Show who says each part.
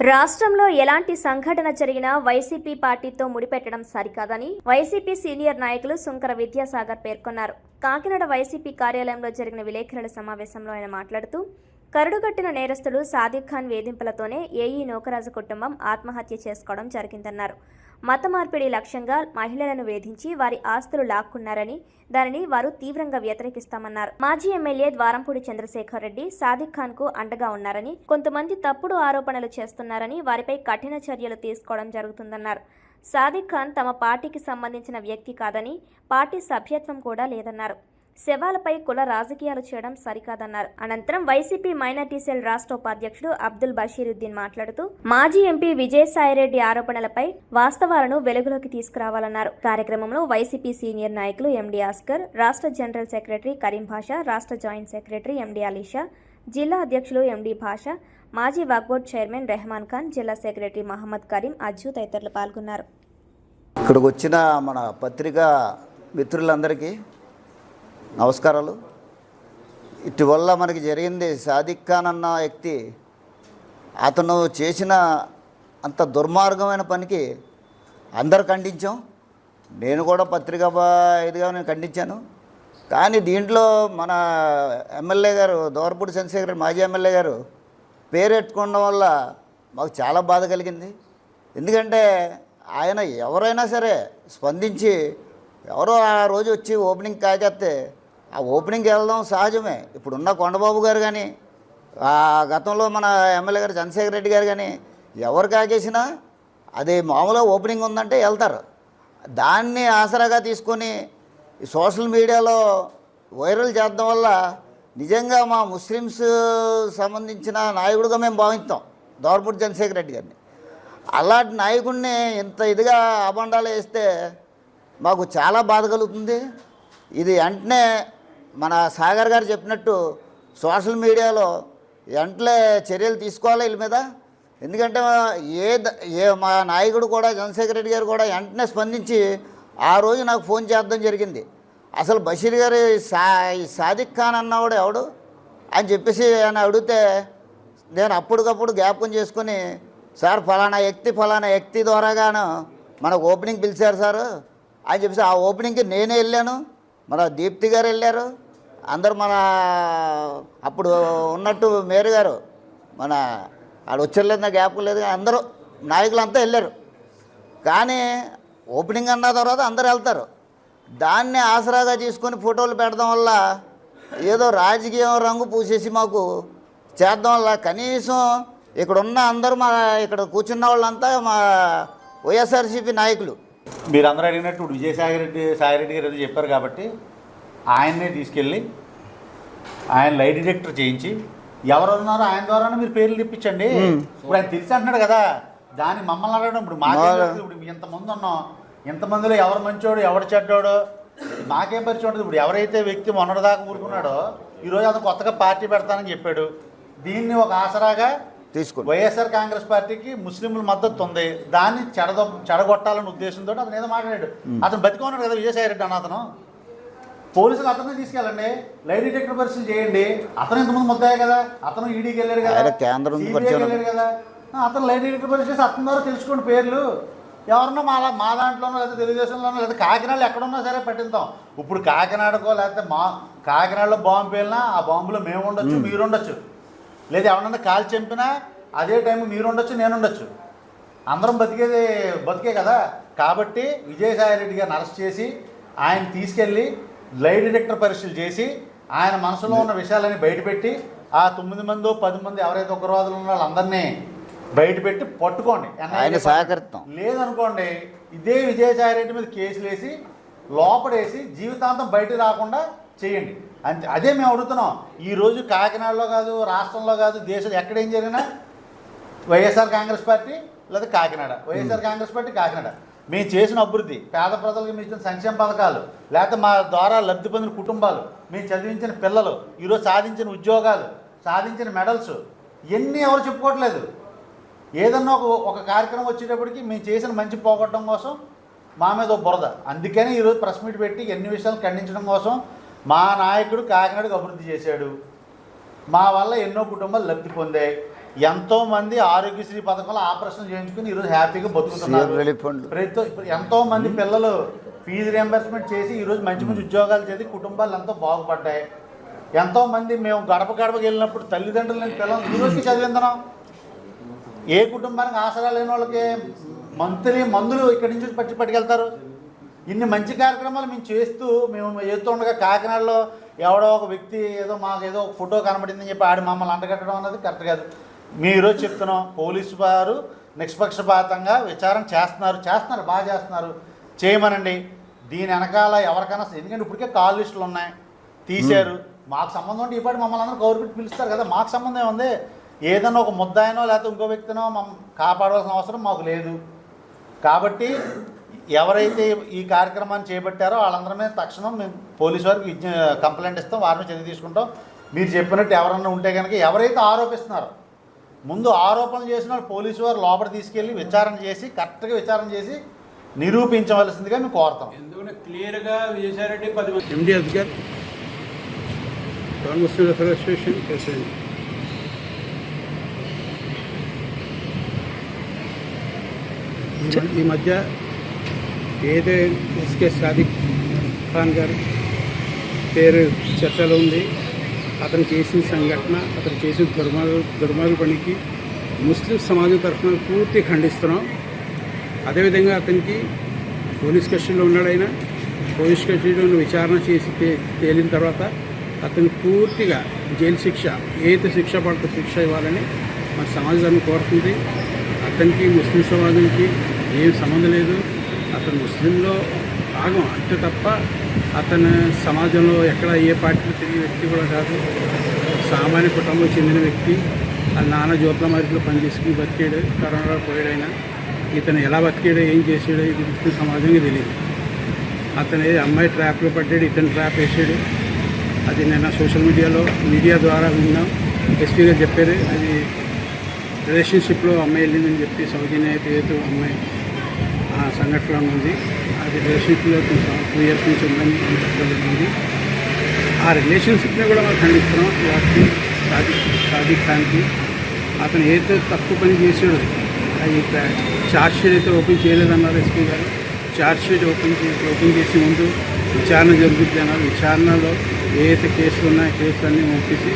Speaker 1: రాష్ట్రంలో ఎలాంటి సంఘటన జరిగినా వైసీపీ పార్టీతో ముడిపెట్టడం సరికాదని వైసీపీ సీనియర్ నాయకులు సుంకర విద్యాసాగర్ పేర్కొన్నారు. కాకినాడ వైసీపీ కార్యాలయంలో జరిగిన విలేకరుల సమావేశంలో ఆయన మాట్లాడుతూ, కరడుగట్టిన నేరస్తుడు సాదిక్ ఖాన్ వేధింపులతోనే ఏఈ నూకరాజు కుటుంబం ఆత్మహత్య చేసుకోవడం జరిగిందన్నారు. మత మార్పిడి లక్ష్యంగా మహిళలను వేధించి వారి ఆస్తులు లాక్కున్నారని, దానిని వారు తీవ్రంగా వ్యతిరేకిస్తామన్నారు. మాజీ ఎమ్మెల్యే ద్వారంపూడి చంద్రశేఖర్ రెడ్డి సాదిక్ ఖాన్ కు అండగా ఉన్నారని, కొంతమంది తప్పుడు ఆరోపణలు చేస్తున్నారని, వారిపై కఠిన చర్యలు తీసుకోవడం జరుగుతుందన్నారు. సాదిక్ ఖాన్ తమ పార్టీకి సంబంధించిన వ్యక్తి కాదని, పార్టీ సభ్యత్వం కూడా లేదన్నారు. శవాలపై కుల రాజకీయాలు చేయడం సరికాదన్నారు. అనంతరం వైసీపీ మైనార్టీ సెల్ రాష్ట్ర ఉపాధ్యక్షుడు అబ్దుల్ బషీరుద్దీన్ మాట్లాడుతూ, మాజీ ఎంపీ విజయసాయిరెడ్డి ఆరోపణలపై వాస్తవాలను వెలుగులోకి తీసుకురావాలన్నారు. కార్యక్రమంలో వైసీపీ సీనియర్ నాయకులు ఎండి ఆస్కర్, రాష్ట్ర జనరల్ సెక్రటరీ కరీం భాషా, రాష్ట్ర జాయింట్ సెక్రటరీ ఎండి అలీషా, జిల్లా అధ్యక్షులు ఎండి భాషా, మాజీ వక్ఫ్ చైర్మన్ రెహమాన్ ఖాన్, జిల్లా సెక్రటరీ మహమ్మద్ కరీం, అజ్జు తదితరులు పాల్గొన్నారు.
Speaker 2: ఇక్కడికి వచ్చిన మన పత్రికా మిత్రులందరికీ నమస్కారాలు. ఇటీవల మనకి జరిగింది, సాదిక్ ఖాన్ అన్న వ్యక్తి అతను చేసిన అంత దుర్మార్గమైన పనికి అందరు ఖండించాం. నేను కూడా పత్రికా ఇదిగా నేను ఖండించాను. కానీ దీంట్లో మన ఎమ్మెల్యే గారు దోరపూడి చంద్రశేఖర్ మాజీ ఎమ్మెల్యే గారు పేరెట్టుకోవడం వల్ల మాకు చాలా బాధ కలిగింది. ఎందుకంటే ఆయన ఎవరైనా సరే స్పందించి, ఎవరో ఆ రోజు వచ్చి ఓపెనింగ్ కాకేస్తే ఆ ఓపెనింగ్కి వెళ్ళడం సహజమే. ఇప్పుడున్న కొండబాబు గారు కానీ, గతంలో మన ఎమ్మెల్యే గారు చంద్రశేఖర్ రెడ్డి గారు కానీ ఎవరు కాకేసినా అది మామూలుగా ఓపెనింగ్ ఉందంటే వెళ్తారు. దాన్ని ఆసరాగా తీసుకొని సోషల్ మీడియాలో వైరల్ చేయడం వల్ల నిజంగా మా ముస్లిమ్స్ సంబంధించిన నాయకుడిగా మేము భావిస్తాం దోరపూడి చంద్రశేఖర్ రెడ్డి గారిని. అలాంటి నాయకుడిని ఇంత ఇదిగా అబండాలు వేస్తే మాకు చాలా బాధ కలుగుతుంది. ఇది వెంటనే మన సాగర్ గారు చెప్పినట్టు సోషల్ మీడియాలో వెంటనే చర్యలు తీసుకోవాలి వీళ్ళ మీద. ఎందుకంటే మా నాయకుడు కూడా చంద్రశేఖర్ రెడ్డి గారు కూడా వెంటనే స్పందించి ఆ రోజు నాకు ఫోన్ చేద్దాం జరిగింది. అసలు బషీర్ గారు సాదిక్ ఖాన్ అన్నవాడు ఎవడు అని చెప్పేసి ఆయన అడిగితే, నేను అప్పటికప్పుడు జ్ఞాపకం చేసుకొని, సార్ ఫలానా వ్యక్తి ద్వారాగాను మనకు ఓపెనింగ్ పిలిచారు సార్ అని చెప్పేసి ఆ ఓపెనింగ్కి నేనే వెళ్ళాను, మన దీప్తి గారు వెళ్ళారు, అందరు మన అప్పుడు ఉన్నట్టు మేయర్ గారు మన ఆడ వచ్చలేదు, నా జ్ఞాపకం లేదు, అందరూ నాయకులంతా వెళ్ళారు. కానీ ఓపెనింగ్ అన్న తర్వాత అందరు వెళ్తారు. దాన్ని ఆసరాగా తీసుకొని ఫోటోలు పెట్టడం వల్ల ఏదో రాజకీయం రంగు పూసేసి మాకు చేద్దాం వల్ల కనీసం ఇక్కడ ఉన్న అందరూ ఇక్కడ కూర్చున్న వాళ్ళంతా మా వైఎస్ఆర్సీపీ నాయకులు.
Speaker 3: మీరు అందరూ అడిగినట్టు ఇప్పుడు సాయిరెడ్డి గారు ఏదో చెప్పారు కాబట్టి ఆయన్నే తీసుకెళ్ళి ఆయన లై డిటెక్టర్ చేయించి ఎవరు ఉన్నారో ఆయన ద్వారానే మీరు పేర్లు తెప్పించండి. ఇప్పుడు ఆయన తెలిసి అంటున్నాడు కదా, దాన్ని మమ్మల్ని అడగడం ఇప్పుడు ఇప్పుడు ఇంతమంది ఉన్నాం, ఇంతమందిలో ఎవరు మంచోడు ఎవరు చెడ్డోడు మాకేం పరిచయం ఉంటుంది. ఇప్పుడు ఎవరైతే వ్యక్తి మొన్నటిదాకా ఊరుకున్నాడో ఈరోజు అతను కొత్తగా పార్టీ పెడతానని చెప్పాడు. దీన్ని ఒక ఆసరాగా
Speaker 2: తీసుకుని
Speaker 3: వైఎస్ఆర్ కాంగ్రెస్ పార్టీకి ముస్లింల మద్దతు ఉంది, దాన్ని చెడగొట్టాలనే ఉద్దేశంతో అతను ఏదో మాట్లాడాడు. అతను బతికి ఉన్నాడు కదా విజయసాయిరెడ్డి అన్న అతను. పోలీసులు అతనే తీసుకెళ్ళండి, లై డిటెక్టర్ పరిశీలన చేయండి. అతను ఇంతకుముందు ముద్దాయి కదా, అతను ఈడీకి వెళ్ళాడు కదా, వెళ్ళాడు కదా, అతను లై డిటెక్టర్ పరిశీలన చేసి అతని ద్వారా తెలుసుకోండి పేర్లు. ఎవరన్నా మా దాంట్లోనో లేదా తెలుగుదేశంలోనో లేదా కాకినాడలో ఎక్కడున్నా సరే పట్టిద్దాం. ఇప్పుడు కాకినాడకో లేకపోతే కాకినాడలో బాంబు పేలినా ఆ బాంబులో మేము ఉండొచ్చు, మీరు ఉండొచ్చు, లేదా ఎవరన్నా కాల్ చంపినా అదే టైం మీరు ఉండొచ్చు, నేను ఉండొచ్చు, అందరం బతికే కదా. కాబట్టి విజయసాయిరెడ్డి గారిని అరెస్ట్ చేసి ఆయన తీసుకెళ్ళి లై డిటెక్టర్ పరీక్షలు చేసి ఆయన మనసులో ఉన్న విషయాలని బయటపెట్టి ఆ 9 మందో 10 మంది ఎవరైతే ఉగ్రవాదులు ఉన్న వాళ్ళందరినీ బయటపెట్టి పట్టుకోండి.
Speaker 2: ఆయన సహకరిస్తాం.
Speaker 3: లేదనుకోండి ఇదే విజయసాయిరెడ్డి మీద కేసులు వేసి లోపడేసి జీవితాంతం బయట రాకుండా చేయండి. అంతే, అదే మేము అడుగుతున్నాం. ఈరోజు కాకినాడలో కాదు, రాష్ట్రంలో కాదు, దేశంలో ఎక్కడేం జరిగినా వైఎస్ఆర్ కాంగ్రెస్ పార్టీ లేదా కాకినాడ, వైఎస్ఆర్ కాంగ్రెస్ పార్టీ కాకినాడ. మేము చేసిన అభివృద్ధి, పేద ప్రజలకు మేము ఇచ్చిన సంక్షేమ పథకాలు, లేకపోతే మా ద్వారా లబ్ధి పొందిన కుటుంబాలు, మేము చదివించిన పిల్లలు, ఈరోజు సాధించిన ఉద్యోగాలు, సాధించిన మెడల్స్ ఇవన్నీ ఎవరు చెప్పుకోవట్లేదు. ఏదన్నా ఒక కార్యక్రమం వచ్చేటప్పటికి మేము చేసిన మంచి పోగొట్టడం కోసం మా మీద బురద. అందుకని ఈరోజు ప్రెస్ మీట్ పెట్టి ఎన్ని విషయాలు ఖండించడం కోసం మా నాయకుడు కాకినాడకు అభివృద్ధి చేశాడు, మా వల్ల ఎన్నో కుటుంబాలు లబ్ధి పొందాయి. ఎంతోమంది ఆరోగ్యశ్రీ పథకంలో ఆపరేషన్ చేయించుకుని ఈరోజు హ్యాపీగా బతుకుతున్నారు.
Speaker 2: CM relief fund.
Speaker 3: ఎంతోమంది పిల్లలు ఫీజు రియంబర్స్మెంట్ చేసి ఈరోజు మంచి మంచి ఉద్యోగాలు చేసి కుటుంబాలు ఎంతో బాగుపడ్డాయి. ఎంతోమంది మేము గడప గడపకి వెళ్ళినప్పుడు తల్లిదండ్రులు లేని పిల్లలు ఈరోజుకి చదివిందనం. ఏ కుటుంబానికి ఆసరా లేని వాళ్ళకి మంత్లీ మందులు ఇక్కడి నుంచి పట్టుకెళ్తారు. ఇన్ని మంచి కార్యక్రమాలు మేము చేస్తుండగా కాకినాడలో ఎవడో ఒక వ్యక్తి మాకు ఏదో ఒక ఫోటో కనబడిందని చెప్పి ఆడి మమ్మల్ని అంటగట్టడం అన్నది కరెక్ట్ కాదు. మేము ఈరోజు చెప్తున్నాం, పోలీసు వారు నిష్పక్షపాతంగా విచారణ చేస్తున్నారు, బాగా చేస్తున్నారు, చేయమనండి. దీని వెనకాల ఎవరికైనా, ఎందుకంటే ఇప్పటికే కాల్ లిస్టులు ఉన్నాయి, తీశారు. మాకు సంబంధం ఉంటే ఇప్పటి మమ్మల్ని అందరూ గవర్నమెంట్ పిలుస్తారు కదా, మాకు సంబంధం ఉంది. ఏదన్నా ఒక ముద్దాయినో లేకపోతే ఇంకో వ్యక్తినో కాపాడవలసిన అవసరం మాకు లేదు. కాబట్టి ఎవరైతే ఈ కార్యక్రమాన్ని చేపట్టారో వాళ్ళందరి మీద తక్షణం మేము పోలీసు వారికి కంప్లైంట్ ఇస్తాం, వారిని చర్య తీసుకుంటాం. మీరు చెప్పినట్టు ఎవరన్నా ఉంటే కనుక ఎవరైతే ఆరోపిస్తున్నారో ముందు ఆరోపణలు చేసిన వాళ్ళు పోలీసు వారు లోపల తీసుకెళ్ళి విచారణ చేసి కరెక్ట్గా విచారణ చేసి నిరూపించవలసిందిగా మేము కోరుతాం.
Speaker 4: ఎందుకంటే క్లియర్గా విజయసాయిరెడ్డి 10 మంది MD Asghar non Muslim association president. ఈ మధ్య ఏదైతే ఎస్కే సాదిక్ ఖాన్ గారు పేరు చర్చలో ఉంది, అతను చేసిన సంఘటన, అతను చేసిన దుర్మార్గ పనికి ముస్లిం సమాజం తరఫున పూర్తి ఖండిస్తున్నాం. అదేవిధంగా అతనికి పోలీస్ కస్టడీలో ఉన్నాడైనా పోలీస్ కస్టడీలో విచారణ చేసి తేలిన తర్వాత అతను పూర్తిగా జైలు శిక్ష, ఏదైతే శిక్ష పడుతుందో శిక్ష ఇవ్వాలని మన సమాజాన్ని కోరుతుంది. అతనికి ముస్లిం సమాజానికి ఏం సంబంధం లేదు. అతను ముస్లింలో భాగం అంతే తప్ప అతను సమాజంలో ఎక్కడ ఏ పార్టీలో తిరిగే వ్యక్తి కూడా కాదు. సామాన్య కుటుంబం చెందిన వ్యక్తి. వాళ్ళ నాన్న జ్యోతుల మార్కెట్లో పనిచేసుకుని బతికాడు, కరోనాలో పోయాడైనా. ఇతను ఎలా బతికాడో ఏం చేసాడో ఇది ముస్లిం సమాజంగా తెలియదు. అతను అమ్మాయి ట్రాప్లో పడ్డాడు, ఇతను ట్రాప్ వేసాడు. అది నేను సోషల్ మీడియా ద్వారా విన్నాం. ఎస్పీ గారు చెప్పారు అది రిలేషన్షిప్లో అమ్మాయి వెళ్ళిందని చెప్పి సౌజన్య అయితే ఏదో అమ్మాయి ఆ సంఘటన ఉంది. అది రిలేషన్షిప్లో 2 years నుంచి ఉందని ఉంది. ఆ రిలేషన్షిప్ని కూడా మనం ఖండిస్తున్నాం. వాటికి సాదిక్ ఖాన్కి అతను ఏదైతే తప్పు పని చేసాడో అది ఛార్జ్ షీట్ అయితే ఓపెన్ చేయలేదన్నారు ఎస్పీ గారు. ఛార్జ్ షీట్ ఓపెన్ చేసి ముందు విచారణ జరుగుతుంది అన్నారు. విచారణలో ఏదైతే కేసులు ఉన్నాయో కేసులన్నీ పంపించి